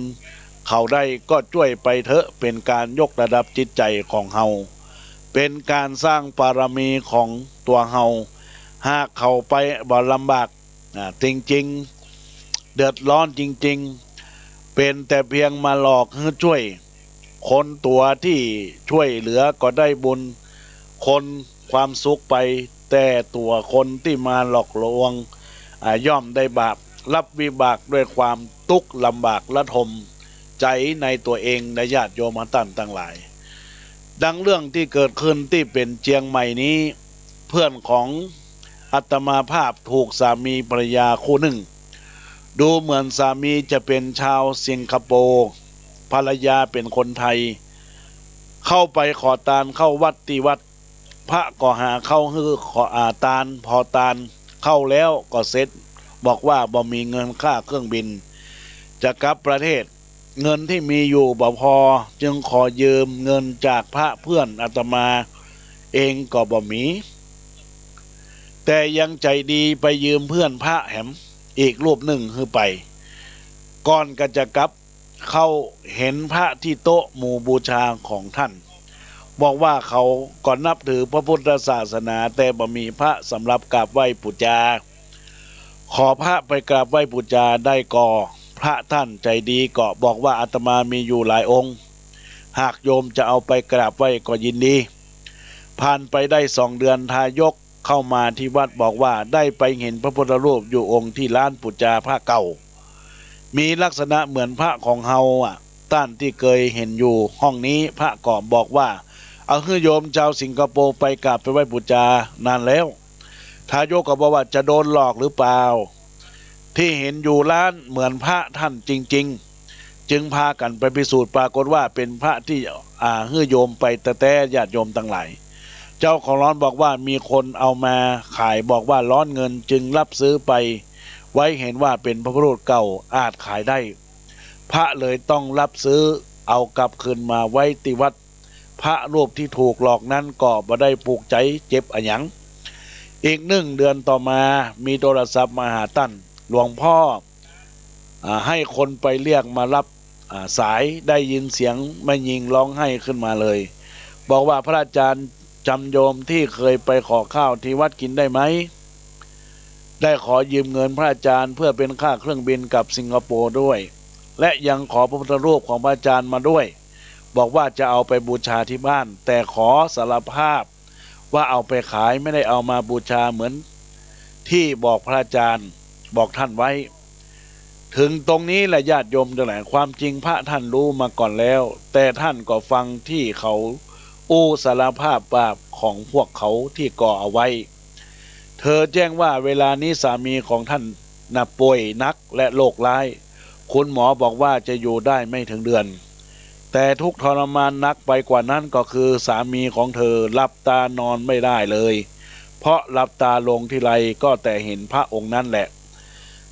เขาได้ก็ช่วยไปเถอะเป็นการยกระดับจิตใจของเฮาเป็นการสร้างบารมีของตัวเฮาหากเขาไปบ่ลำบากจริงๆเดือดร้อนจริงๆเป็นแต่เพียงมาหลอกให้ช่วยคนตัวที่ช่วยเหลือก็ได้บุญคนความสุขไปแต่ตัวคนที่มาหลอกลวงย่อมได้บาปรับวิบากด้วยความทุกข์ลำบากละทมใจในตัวเองในญาติโยมท่านทั้งหลายดังเรื่องที่เกิดขึ้นที่เป็นเชียงใหม่นี้เพื่อนของอาตมาภาพถูกสามีภรรยาคู่หนึ่งดูเหมือนสามีจะเป็นชาวสิงคโปร์ภรรยาเป็นคนไทยเข้าไปขอทานเข้าวัดที่วัดพระก็หาเข้าฮือขอทานพอทานเข้าแล้วก็เสร็จบอกว่าบ่มีเงินค่าเครื่องบินจะกลับประเทศเงินที่มีอยู่บ่พอจึงขอยืมเงินจากพระเพื่อนอาตมาเองก็บ่มีแต่ยังใจดีไปยืมเพื่อนพระแหมอีกรูปหนึ่งคือไปก่อนก็จะกลับเข้าเห็นพระที่โต๊ะหมู่บูชาของท่านบอกว่าเขาก่อนนับถือพระพุทธศาสนาแต่บ่มีพระสำหรับกราบไหว้บูชาขอพระไปกราบไหว้บูชาได้ก่อพระท่านใจดีก็บอกว่าอาตมามีอยู่หลายองค์หากโยมจะเอาไปกราบไหว้ก็ยินดีผ่านไปได้2 เดือนทายกเข้ามาที่วัดบอกว่าได้ไปเห็นพระพุทธรูปอยู่องค์ที่ลานบูชาพระเก่ามีลักษณะเหมือนพระของเฮาท่านที่เคยเห็นอยู่ห้องนี้พระก็บอกว่าเอาให้โยมชาวสิงคโปร์ไปกราบไปไหว้บูชานานแล้วทายกก็บอกว่าจะโดนหลอกหรือเปล่าท ที่เห็นอยู่ร้านเหมือนพระท่านจริงๆจึงพากันไปพิสูจน์ปรากฏว่าเป็นพระที่ฮื้อโยมไปแต่ญาติโยมทั้งหลายเจ้าของร้านบอกว่ามีคนเอามาขายบอกว่าร้อนเงินจึงรับซื้อไปไว้เห็นว่าเป็นพระพุทธรูปเก่าอาจขายได้พระเลยต้องรับซื้อเอากลับคืนมาไว้ที่วัดพระรูปที่ถูกหลอกนั้นก็บ่ได้ผูกใจเจ็บอะหยังอีก1 เดือนต่อมามีโทรศัพท์มาหาตั้นหลวงพ่อให้คนไปเรียกมารับสายได้ยินเสียงแม่หญิงร้องไห้ขึ้นมาเลยบอกว่าพระอาจารย์จำโยมที่เคยไปขอข้าวที่วัดกินได้ไหมได้ขอยืมเงินพระอาจารย์เพื่อเป็นค่าเครื่องบินกับสิงคโปร์ด้วยและยังขอพระพุทธรูปของพระอาจารย์มาด้วยบอกว่าจะเอาไปบูชาที่บ้านแต่ขอสารภาพว่าเอาไปขายไม่ได้เอามาบูชาเหมือนที่บอกพระอาจารย์บอกท่านไว้ถึงตรงนี้แหละญาติโยมทั้งหลายความจริงพระท่านรู้มาก่อนแล้วแต่ท่านก็ฟังที่เขาสารภาพบาปของพวกเขาที่ก่อเอาไว้เธอแจ้งว่าเวลานี้สามีของท่านป่วยนักและโรคร้ายคุณหมอบอกว่าจะอยู่ได้ไม่ถึงเดือนแต่ทุกทรมานนักไปกว่านั้นก็คือสามีของเธอหลับตานอนไม่ได้เลยเพราะหลับตาลงที่ไรก็แต่เห็นพระองค์นั้นแหละ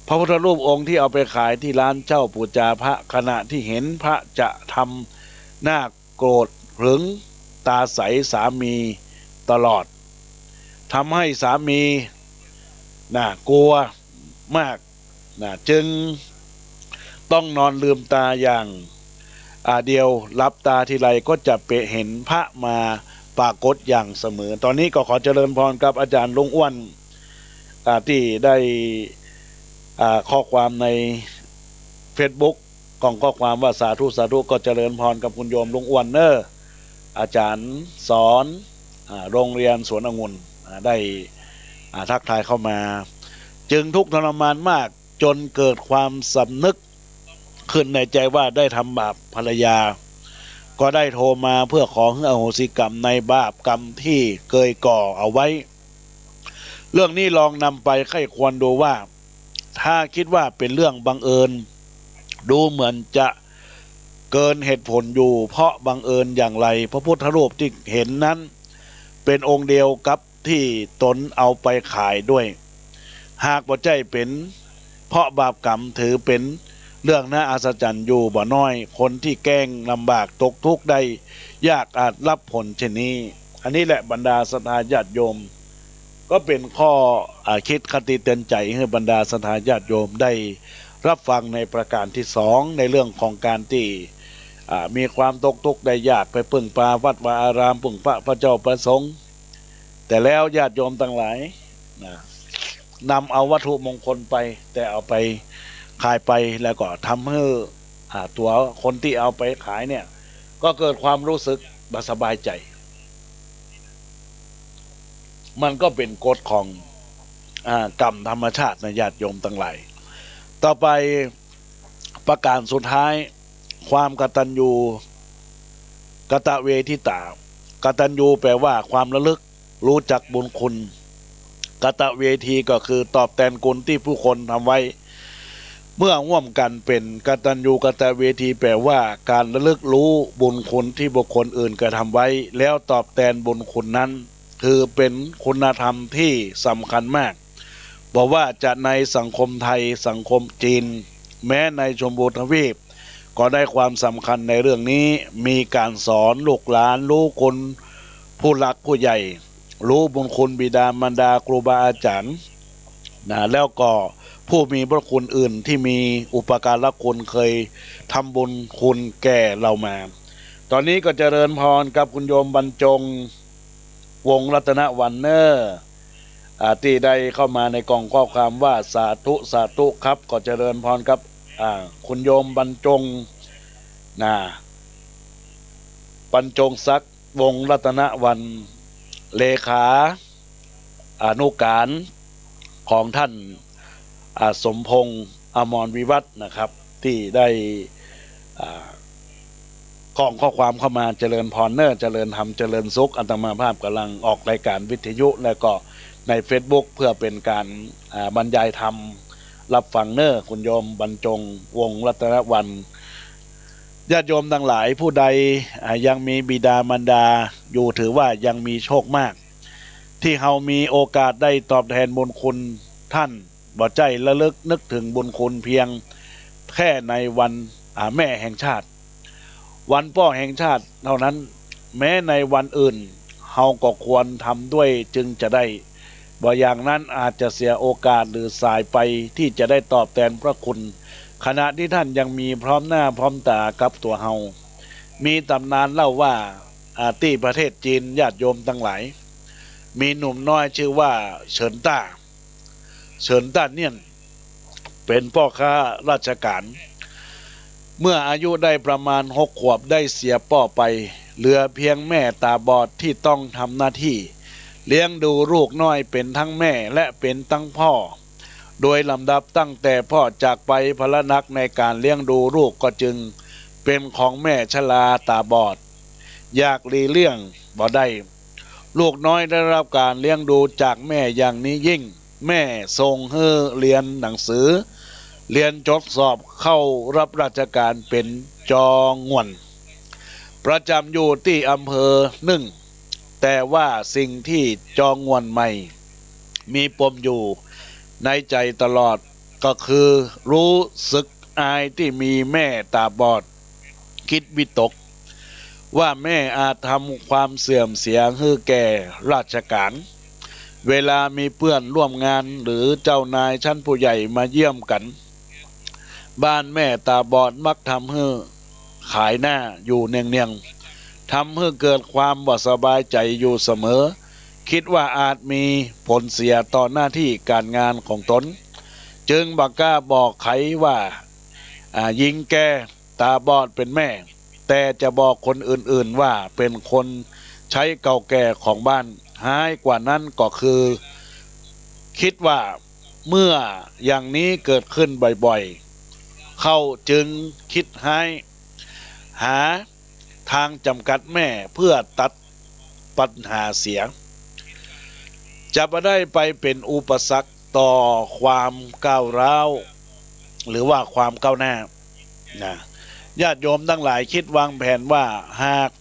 พระพุทธรูปองค์ที่เอาไปขายที่ร้านเจ้าปูจาพระขณะที่เห็นพระจะทำหน้าโกรธหึงตาใสสามีตลอดทำให้สามีกลัวมากจึงต้องนอนลืมตาอย่างเดียวรับตาทีไรก็จะเห็นพระมาปรากฏอย่างเสมอตอนนี้ก็ขอเจริญพรกับอาจารย์ลุงอ้วนที่ได้ข้อความใน Facebook กล่องข้อความว่าสาธุสาธุก็เจริญพรกับคุณโยมลุงอ้วนอาจารย์สอนโรงเรียนสวนองุ่นได้ทักทายเข้ามาจึงทุกข์ทรมานมากจนเกิดความสำนึกขึ้นในใจว่าได้ทำบาปภรรยาก็ได้โทรมาเพื่อขออโหสิกรรมในบาปกรรมที่เคยก่อเอาไว้เรื่องนี้ลองนำไปไข้ควรดูว่าถ้าคิดว่าเป็นเรื่องบังเอิญดูเหมือนจะเกินเหตุผลอยู่เพราะบังเอิญอย่างไรพระพุทธรูปที่เห็นนั้นเป็นองค์เดียวกับที่ตนเอาไปขายด้วยหากบ่ใจเป็นเพราะบาปกรรมถือเป็นเรื่องน่าอัศจรรย์อยู่บ่น้อยคนที่แกล้งลำบากตกทุกข์ได้ยากอาจรับผลเช่นนี้อันนี้แหละบรรดาศรัทธาญาติโยมก็เป็นข้อคิดคติเตือนใจให้บรรดาศรัทธาญาติโยมได้รับฟังในประการที่2ในเรื่องของการที่มีความตกทุกข์ได้ยากไปพึ่งพาวัดวาอารามพึ่งพระเจ้าประสงค์แต่แล้วญาติโยมทั้งหลายนำเอาวัตถุมงคลไปแต่เอาไปขายไปแล้วก็ทำให้ตัวคนที่เอาไปขายเนี่ยก็เกิดความรู้สึกบ่สบายใจมันก็เป็นกฎของกรรมธรรมชาติในญาติโยมทั้งหลายต่อไปประการสุดท้ายความกตัญญูกตเวทิตากตัญญูแปลว่าความระลึกรู้จักบุญคุณกตเวทีก็คือตอบแทนคุณที่ผู้คนทำไว้เมื่อร่วมกันเป็นกตัญญูกตเวทีแปลว่าการระลึกรู้บุญคุณที่บุคคลอื่นกระทำไว้แล้วตอบแทนบุญคุณนั้นคือเป็นคุณธรรมที่สำคัญมากบอกว่าจะในสังคมไทยสังคมจีนแม้ในชมพูทวีปก็ได้ความสำคัญในเรื่องนี้มีการสอนลูกหลานรู้คุณผู้หลักผู้ใหญ่รู้บุญคุณบิดามารดาครูบาอาจารย์แล้วก็ผู้มีพระคุณอื่นที่มีอุปการะคุณเคยทำบุญคุณแก่เรามาตอนนี้ก็เจริญพรกับคุณโยมบรรจงวงรัตนวรรณที่ได้เข้ามาในกล่องข้อความว่าสาธุสาธุครับก็เจริญพรครับคุณโยมบรรจงบรรจงศักดิ์วงรัตนวรรณเลขาอนุการของท่านสมพงษ์อมรวิวัฒน์นะครับที่ได้กล่องข้อความเข้ามาเจริญพรเจริญธรรมเจริญสุขอาตมาภาพกำลังออกรายการวิทยุและก็ใน Facebook เพื่อเป็นการบรรยายธรรม รับฟังเนอคุณโยมบรรจงวงศ์รัตนวรรณญาติโยมทั้งหลายผู้ใดยังมีบิดามารดาอยู่ถือว่ายังมีโชคมากที่เฮามีโอกาสได้ตอบแทนบุญคุณท่านบ่ใจระลึกนึกถึงบุญคุณเพียงแค่ในวันแม่แห่งชาติวันพ่อแห่งชาติเท่านั้นแม้ในวันอื่นเฮาก็ควรทำด้วยจึงจะได้บ่อย่างนั้นอาจจะเสียโอกาสหรือสายไปที่จะได้ตอบแทนพระคุณขณะที่ท่านยังมีพร้อมหน้าพร้อมตากับตัวเฮามีตำนานเล่าว่าที่ประเทศจีนญาติโยมทั้งหลายมีหนุ่มน้อยชื่อว่าเฉินต้าเนี่ยเป็นพ่อค้าราชการเมื่ออายุได้ประมาณ6 ขวบได้เสียพ่อไปเหลือเพียงแม่ตาบอดที่ต้องทำหน้าที่เลี้ยงดูลูกน้อยเป็นทั้งแม่และเป็นทั้งพ่อโดยลำดับตั้งแต่พ่อจากไปภาระหนักในการเลี้ยงดูลูกก็จึงเป็นของแม่ชราตาบอดอยากหลีเลี่ยงบ่ได้ลูกน้อยได้รับการเลี้ยงดูจากแม่อย่างนี้ยิ่งแม่ส่งให้เรียนหนังสือเรียนจบสอบเข้ารับราชการเป็นจองวนประจำอยู่ที่อำเภอแต่ว่าสิ่งที่จองวนใหม่มีปมอยู่ในใจตลอดก็คือรู้สึกอายที่มีแม่ตาบอดคิดวิตกว่าแม่อาจทำความเสื่อมเสียให้แก่ราชการเวลามีเพื่อนร่วมงานหรือเจ้านายชั้นผู้ใหญ่มาเยี่ยมกันบ้านแม่ตาบอดมักทำให้ขายหน้าอยู่เนียงๆทำให้เกิดความบ่สบายใจอยู่เสมอคิดว่าอาจมีผลเสียต่อหน้าที่การงานของตนจึงบักกล้าบอกใครว่าหญิงแก่ตาบอดเป็นแม่แต่จะบอกคนอื่นๆว่าเป็นคนใช้เก่าแก่ของบ้านหายกว่านั้นก็คือคิดว่าเมื่ออย่างนี้เกิดขึ้นบ่อยๆเขาจึงคิดหาทางจำกัดแม่เพื่อตัดปัญหาเสียจะไม่ได้ไปเป็นอุปสรรคต่อความก้าวร้าวหรือว่าความก้าวหน้านะญาติโยมทั้งหลายคิดวางแผนว่าหาก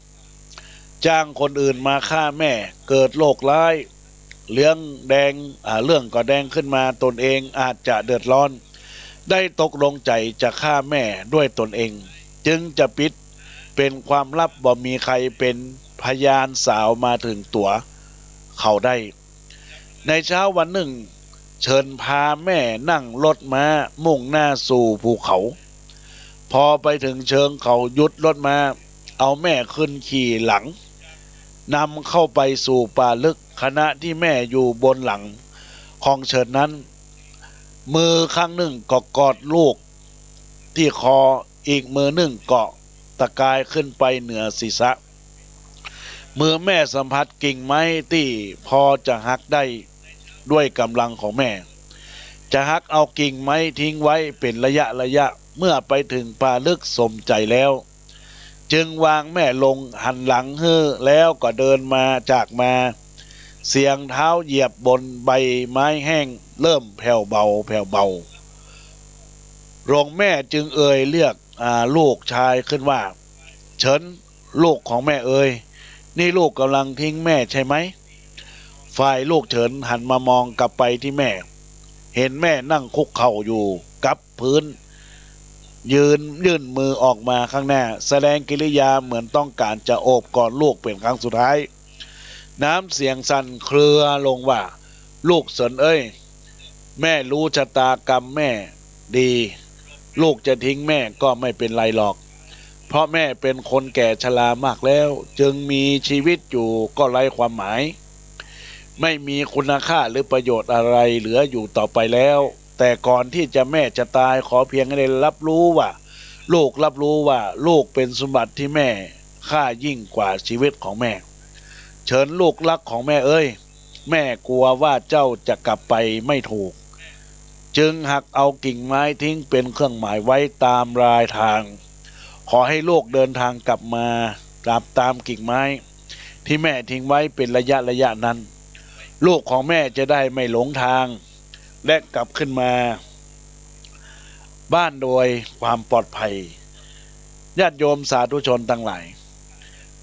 จ้างคนอื่นมาฆ่าแม่เกิดโรคร้ายเรื่องก็แดงขึ้นมาตนเองอาจจะเดือดร้อนได้ตกลงใจจะฆ่าแม่ด้วยตนเองจึงจะปิดเป็นความลับบ่มีใครเป็นพยานสาวมาถึงตัวเขาได้ในเช้าวันหนึ่งเชิญพาแม่นั่งรถม้ามุ่งหน้าสู่ภูเขาพอไปถึงเชิงเขาหยุดรถมาเอาแม่ขึ้นขี่หลังนำเข้าไปสู่ป่าลึกขณะที่แม่อยู่บนหลังของเชิญนั้นมือข้างหนึ่งก็กอดลูกที่คออีกมือหนึ่งเกาะตะกายขึ้นไปเหนือศีรษะมือแม่สัมผัสกิ่งไม้ที่พอจะหักได้ด้วยกำลังของแม่จะหักเอากิ่งไม้ทิ้งไว้เป็นระยะเมื่อไปถึงป่าลึกสมใจแล้วจึงวางแม่ลงหันหลังแล้วก็เดินมาจากมาเสียงเท้าเหยียบบนใบไม้แห้งเริ่มแผ่วเบาโรงแม่จึงเรียกลูกชายขึ้นว่าเฉินลูกของแม่นี่ลูกกำลังทิ้งแม่ใช่ไหมฝ่ายลูกเฉินหันมามองกลับไปที่แม่เห็นแม่นั่งคุกเข่าอยู่กับพื้นยื่นมือออกมาข้างหน้าแสดงกิริยาเหมือนต้องการจะโอบกอดลูกเป็นครั้งสุดท้ายน้ำเสียงสั่นเครือลงว่าลูกเฉินแม่รู้ชะตากรรมแม่ดีลูกจะทิ้งแม่ก็ไม่เป็นไรหรอกเพราะแม่เป็นคนแก่ชรามากแล้วจึงมีชีวิตอยู่ก็ไร้ความหมายไม่มีคุณค่าหรือประโยชน์อะไรเหลืออยู่ต่อไปแล้วแต่ก่อนที่แม่จะตายขอเพียงให้ได้รับรู้ว่าลูกเป็นสมบัติที่แม่ค่ายิ่งกว่าชีวิตของแม่เชิญลูกรักของแม่แม่กลัวว่าเจ้าจะกลับไปไม่ถูกจึงหักเอากิ่งไม้ทิ้งเป็นเครื่องหมายไว้ตามรายทางขอให้ลูกเดินทางกลับมาตามกิ่งไม้ที่แม่ทิ้งไว้เป็นระยะนั้นลูกของแม่จะได้ไม่หลงทางและกลับขึ้นมา บ้านโดยความปลอดภัยญาติโยมสาธุชนทั้งหลาย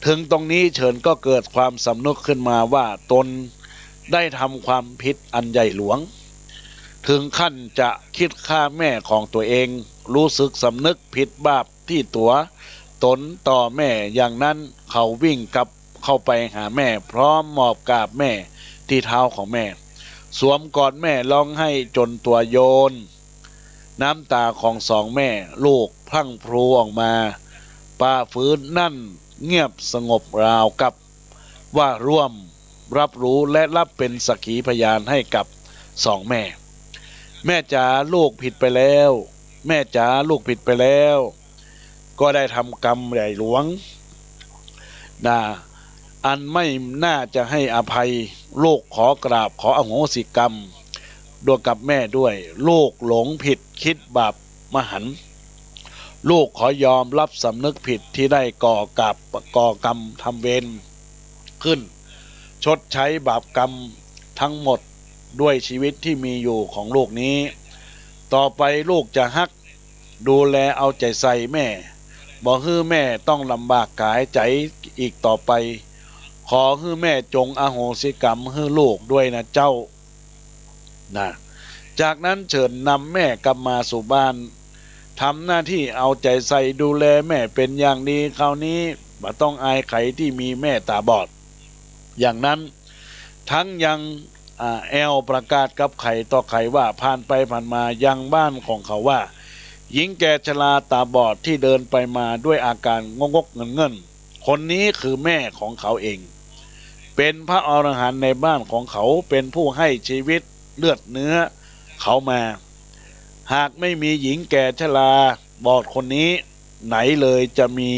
ถึงตรงนี้เฉินก็เกิดความสำนึกขึ้นมาว่าตนได้ทำความผิดอันใหญ่หลวงถึงขั้นจะคิดฆ่าแม่ของตัวเองรู้สึกสำนึกผิดบาปที่ตัวตนต่อแม่อย่างนั้นเขาวิ่งกลับเข้าไปหาแม่พร้อมมอบกราบแม่ที่เท้าของแม่สวมกอดแม่ร้องไห้จนตัวโยนน้ำตาของสองแม่ลูกพรั่งพรูออกมาป้าฟื้นนั่นเงียบสงบราวกับว่าร่วมรับรู้และรับเป็นสักขีพยานให้กับสองแม่แม่จ๋าลูกผิดไปแล้วแม่จ๋าลูกผิดไปแล้วก็ได้ทำกรรมใหญ่หลวงนะอันไม่น่าจะให้อภัยลูกขอกราบขออโหสิกรรมด้วยกับแม่ด้วยลูกหลงผิดคิดบาปมหันต์ลูกขอยอมรับสำนึกผิดที่ได้ก่อกรรมทำเวรขึ้นชดใช้บาปกรรมทั้งหมดด้วยชีวิตที่มีอยู่ของลูกนี้ต่อไปลูกจะฮักดูแลเอาใจใส่แม่บ่ฮื้อแม่ต้องลำบากกายใจอีกต่อไปขอฮื้อแม่จงอโหสิกรรมฮื้อลูกด้วยนะเจ้านะจากนั้นเชิญนำแม่กลับมาสู่บ้านทำหน้าที่เอาใจใส่ดูแลแม่เป็นอย่างดีคราวนี้บ่ต้องอายไขที่มีแม่ตาบอดอย่างนั้นทั้งยังแอลประกาศกับไข่ต่อไข่ว่าผ่านไปผ่านมายังบ้านของเขาว่าหญิงแก่ชราตาบอดที่เดินไปมาด้วยอาการงกเงินคนนี้คือแม่ของเขาเองเป็นพระอรหันต์ในบ้านของเขาเป็นผู้ให้ชีวิตเลือดเนื้อเขามาหากไม่มีหญิงแก่ชราบอดคนนี้ไหนเลยจะมี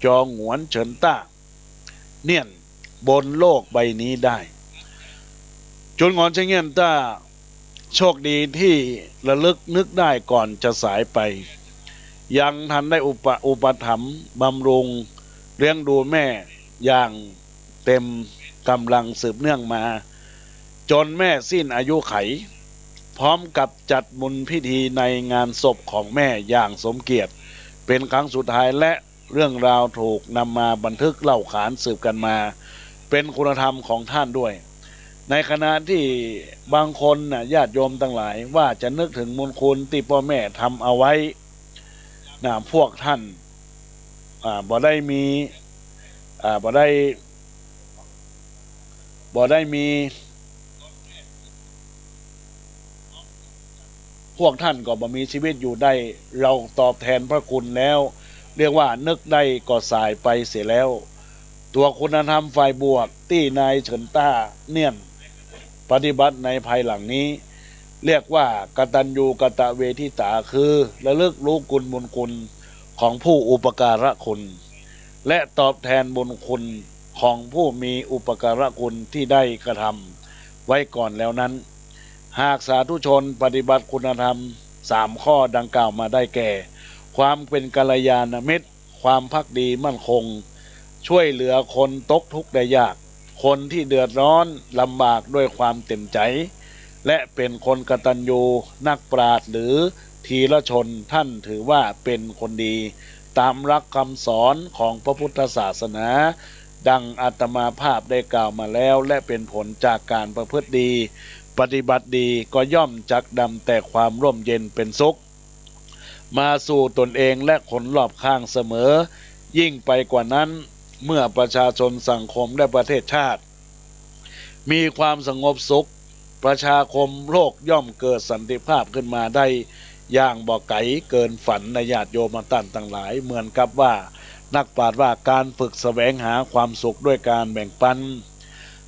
จองหวนเฉินต้าเนี่ยนบนโลกใบนี้ได้จนงอนเชงเงียนต้าโชคดีที่ระลึกนึกได้ก่อนจะสายไปยังทันได้อุปถัมภ์บำรุงเลี้ยงดูแม่อย่างเต็มกำลังสืบเนื่องมาจนแม่สิ้นอายุไขพร้อมกับจัดบุญพิธีในงานศพของแม่อย่างสมเกียรติเป็นครั้งสุดท้ายและเรื่องราวถูกนำมาบันทึกเล่าขานสืบกันมาเป็นคุณธรรมของท่านด้วยในขณะที่บางคนญาติโยมทั้งหลายว่าจะนึกถึงบุญคุณที่พ่อแม่ทำเอาไว้พวกท่านบ่ได้มีบ่ได้มีพวกท่านก็บ่มีชีวิตอยู่ได้เราตอบแทนพระคุณแล้วเรียกว่านึกได้ก็สายไปเสียแล้วตัวคุณธรรมฝ่ายบวกที่นายเฉินต้าเนี่ยปฏิบัติในภายหลังนี้เรียกว่ากตัญญูกตเวทิตาคือระลึกรู้คุณบุญคุณของผู้อุปการะคุณและตอบแทนบุญคุณของผู้มีอุปการะคุณที่ได้กระทำไว้ก่อนแล้วนั้นหากสาธุชนปฏิบัติคุณธรรม3ข้อดังกล่าวมาได้แก่ความเป็นกัลยาณมิตรความภักดีมั่นคงช่วยเหลือคนตกทุกข์ได้ยากคนที่เดือดร้อนลำบากด้วยความเต็มใจและเป็นคนกตัญญูนักปราชญ์หรือทีละชนท่านถือว่าเป็นคนดีตามหลักคำสอนของพระพุทธศาสนาดังอาตมาภาพได้กล่าวมาแล้วและเป็นผลจากการประพฤติดีปฏิบัติดีก็ย่อมจักดำแต่ความร่มเย็นเป็นสุขมาสู่ตนเองและคนรอบข้างเสมอยิ่งไปกว่านั้นเมื่อประชาชนสังคมและประเทศชาติมีความสงบสุขประชาคมโลกย่อมเกิดสันติภาพขึ้นมาได้อย่างบ่ไกลเกินฝันในญาติโยมท่านทั้งหลายเหมือนกับว่านักปราชญ์ว่าการฝึกแสวงหาความสุขด้วยการแบ่งปัน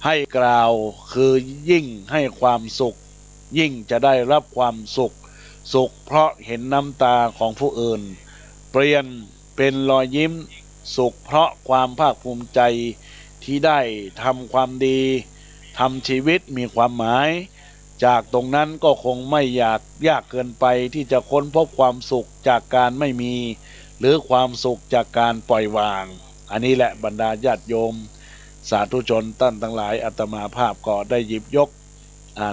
ให้กล่าวคือยิ่งให้ความสุขยิ่งจะได้รับความสุขเพราะเห็นน้ำตาของผู้อื่นเปลี่ยนเป็นรอยยิ้มสุขเพราะความภาคภูมิใจที่ได้ทำความดีทำชีวิตมีความหมายจากตรงนั้นก็คงไม่ยากเกินไปที่จะค้นพบความสุขจากการไม่มีหรือความสุขจากการปล่อยวางอันนี้แหละบรรดาญาติโยมสาธุชนท่านทั้งหลายอาตมาภาพก็ได้หยิบยก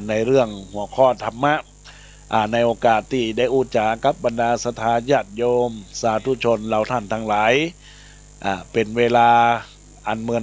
ในเรื่องหัวข้อธรรมะ ในโอกาสที่ได้อุจากับบรรดาศรัทธาญาติโยมสาธุชนเหล่าท่านทั้งหลายเป็นเวลาอันเมือน